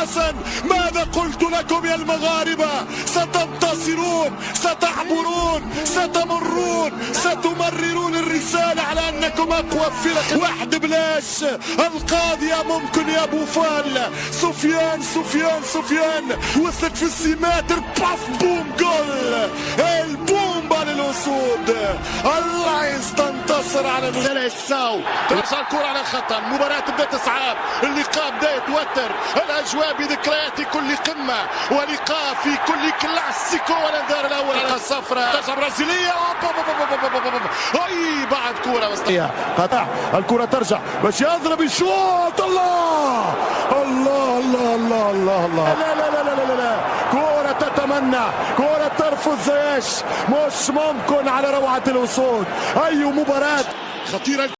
حسن، ماذا قلت لكم يا المغاربة؟ ستنتصرون، ستعبرون، ستمرون، ستمررون الرسالة على أنكم أقوى فرق. واحد بلاش القاضية ممكن يا بوفال. سفيان وصلت في السيماتر، باف بوم جول، البومبا للأسود. اللاينز تنتصر على سيليساو. ترجع الكرة على الخط، المباراة تبدا تصعب، اللقاء بدا يتوتر، الأجواء بذكريات كل قمة ولقاء في كل كلاسيكو. والانذار الأول على الصفراء، ترجع برازيلية، اي بعد كرة وسط قطع الكرة، ترجع باش يضرب الشوط. الله الله الله الله الله الله، لا لا لا لا لا لا، كرة تتمنى، كرة ترفض زياش، مش ممكن على روعة الأسود. أي مباراة خطيرة.